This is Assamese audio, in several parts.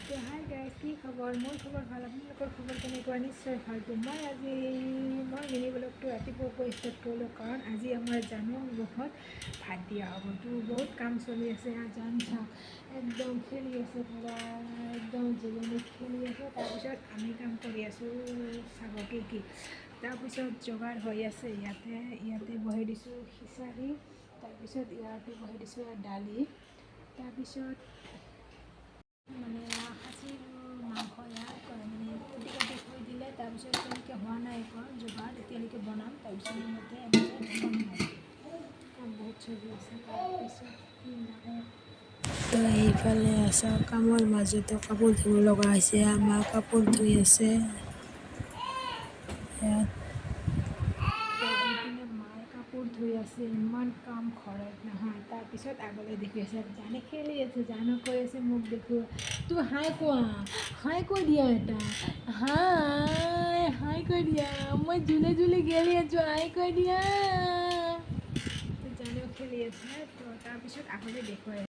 তো হাই গাইজ, কি খবৰ? মোৰ খবৰ ভাল। আপোনালোকৰ খবৰ কেনেকুৱা? নিশ্চয় ভাল। মই মিনি ব্লগটো ৰাতিপুৱা ষ্টাৰ্ট কৰিলোঁ, কাৰণ আজি আমাৰ জানুৰ মুখত ভাত দিয়া হ'ব। তো বহুত কাম চলি আছে। জান চাওক একদম খেলি আছে, পুৰা একদম জীৱনীত খেলি আছে। তাৰপিছত আমি কাম কৰি আছোঁ, চাব কি তাৰপিছত যোগাৰ হৈ আছে। ইয়াতে বহাই দিছোঁ খিচাৰী, তাৰপিছত ইয়াতে বহাই দিছোঁ দালি, তাৰপিছত মানে খাচীৰ মাংস মানে কুটি কাটি থৈ দিলে। তাৰপিছত তেনেকৈ হোৱা নাই একো যোগাৰ, এতিয়ালৈকে বনাম। তাৰপিছত মতে কাম বহুত চলি আছে। তাৰপিছত তো এইফালে আছে কামৰ মাজতো কাপোৰ ধুব লগা হৈছে। আমাৰ কাপোৰ ধুই আছে ইয়াত। এইপিনে মায়ে কাপোৰ ধুই আছে, ইমান কাম ঘৰত নহয়। তাৰপিছত আগলৈ দেখি আছে, জানে খেলি আছে, জানো কৈ আছে মোক দেখুওৱা। তো হাই কোৱা, হাই কৈ দিয়া, এটা হাই কৈ দিয়া। মই জুলে গেলি আছোঁ, হাই কৈ দিয়া। তো জানেও খেলি আছে। তো তাৰপিছত আগলৈ দেখুৱাই।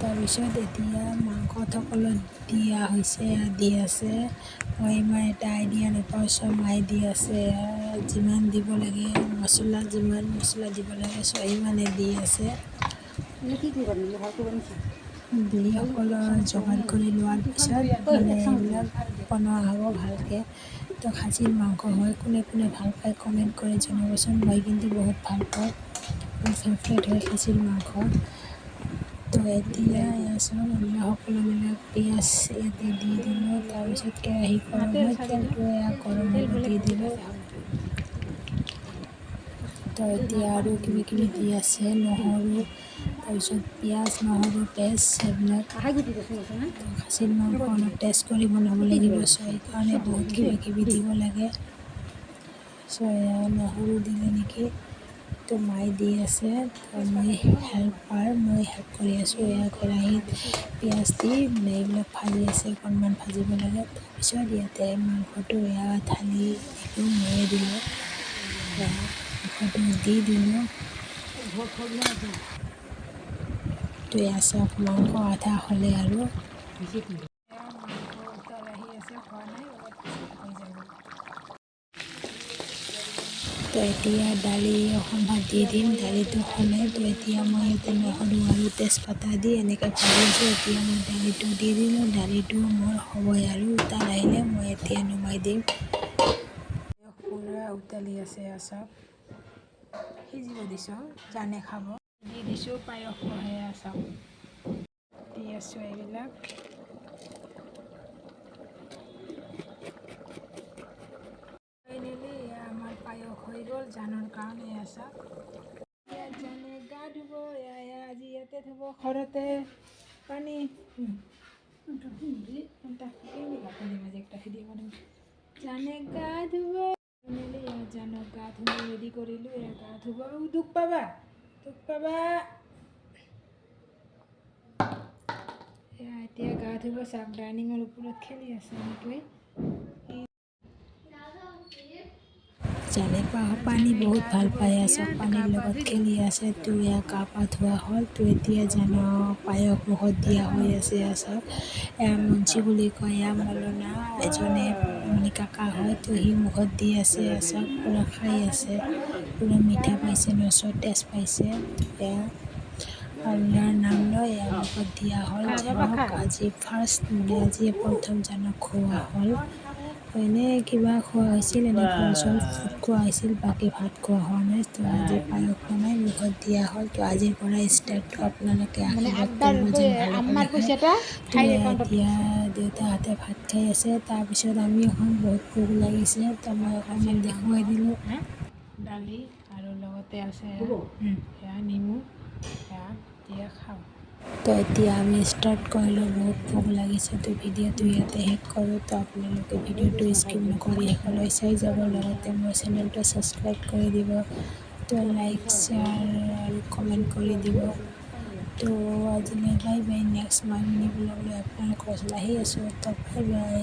তাৰপিছত এতিয়া মাংস সকলো দিয়া হৈছে, দি আছে। মই ইমান এটা আইডিয়া নাপাওঁ, চব মায়ে দি আছে। যিমান দিব লাগে যিমান মছলা দিব লাগে চব সিমানে দি আছে। দি সকলো যোগাৰ কৰি লোৱাৰ পিছত মানে এইবিলাক বনোৱা হ'ব ভালকৈ। তো খাচীৰ মাংস হয়, কোনে কোনে ভাল পায় কমেণ্ট কৰি জনাবচোন। মই কিন্তু বহুত ভাল পাওঁ, মোৰ ফেভৰেট হয় খাচীৰ মাংস। তো এতিয়া চব এইবিলাক সকলোবিলাক পিঁয়াজ ইয়াতে দি দিলোঁ। তাৰপিছত কেৰাহী গৰম হয়, তেলটো গৰম হ'ব দি দিলোঁ। তো এতিয়া আৰু কিবাকিবি দি আছে, নহৰু, তাৰপিছত পিঁয়াজ, নহৰু পেষ্ট এইবিলাক। খাচীৰ মাংস অলপ টেষ্ট কৰি বনাব লাগিব, চ' সেইকাৰণে বহুত কিবাকিবি দিব লাগে। চ' নহৰু দিলে নেকি, তো মায়ে দি আছে। তো মই হেল্প কৰি আছোঁ। কেৰাহীত পিঁয়াজ দি মানে এইবিলাক ভাজি আছে, অকণমান ভাজিব লাগে। তাৰপিছত ইয়াতে মাংসটো ঢালি দিলোঁ, ময়ে দিলোঁ। মাংসটো দি দিলোঁ। তো চাওক মাংস আধা হ'লে আৰু মাংস উতল আহি আছে, হোৱা নাই, অলপ পিছত হৈ যাব। তো এতিয়া দালি অকণমান দি দিম, দালিটো হ'লে। তো এতিয়া মই ইয়াতে নহৰু আৰু তেজপাতা দি এনেকৈ ভাজি আছোঁ। এতিয়া মই দালিটো দি দিলোঁ, দালিটো মোৰ হ'বই আৰু উতাল আহিলে মই এতিয়া নমাই দিম। পূৰা উতলি আছে, চাওক সিজিব দিছোঁ, জানে খাব। দি দিছোঁ পায়স বঢ়াই, চাওক দি আছোঁ এইবিলাক। ফাইনেলি আমাৰ পায়স হৈ গ'ল জানৰ কাৰণে। চাওক ইয়াত জানে গা ধুব, আজি ইয়াতে ধুব ঘৰতে পানী জানে গা ধুব। ফাইনেলি ইয়াত জানক গা ধুব ৰেডি কৰিলোঁ। গা ধুব, দুখ পাবা। এতিয়া গা ধুব, চাওক ডাইনিঙৰ ওপৰত খেলি আছে এনেকৈ। জানে পানী বহুত ভাল পাই আছে, পানীৰ লগত খেলি আছে। তো গা পা ধোৱা হ'ল। তো এতিয়া জানক পায়স মুখত দিয়া হৈ আছে। চাওক মঞ্চি বুলি কয়, মলনা এজনে মানে কাকা হয়। তো সি মুখত দি আছে, চাওক পূৰা খাই আছে, পূৰা মিঠা পাইছে, নচৰ টেষ্ট পাইছে। আৰু ইয়াৰ নাম লৈ মুখত দিয়া হ'ল। জানক আজি ফাৰ্ষ্ট, মানে আজি প্ৰথম জানক খোৱা হ'ল। এনেই কিবা খোৱা হৈছিল, এনে ফল চল ফুড খোৱা হৈছিল, বাকী ভাত খোৱা হোৱা নাই। তো আজি পায়স বনাই মুখত দিয়া হ'ল। তো আজিৰ পৰা ষ্টাৰ্টটো আপোনালোকে আশীৰ্বাদ কৰিব যেন ভালে খায়। তো এতিয়া দেউতাহঁতে ভাত খাই আছে। তাৰপিছত আমি এখন বহুত ভোক লাগিছে, তো মই অকণমান দেখুৱাই দিলোঁ। দালি আৰু লগতে আছে সেয়া নেমু, সেয়া দিয়ে খাওঁ। তো এতিয়া আমি ষ্টাৰ্ট কৰিলোঁ, বহুত ভোক লাগিছে। তো ভিডিঅ'টো ইয়াতে শেষ কৰোঁ। তো আপোনালোকে ভিডিঅ'টো স্কিপ নকৰি শেষলৈ চাই যাব, লগতে মোৰ চেনেলটো ছাবস্ক্ৰাইব কৰি দিব। তো লাইক, শ্বেয়াৰ আৰু কমেণ্ট কৰি দিব। তো আজিলৈ বাই বাই। নেক্সট মই মিনি ব্লগ লৈ আপোনালোকৰ ওচৰত আহি আছোঁ। তো বাই বাই।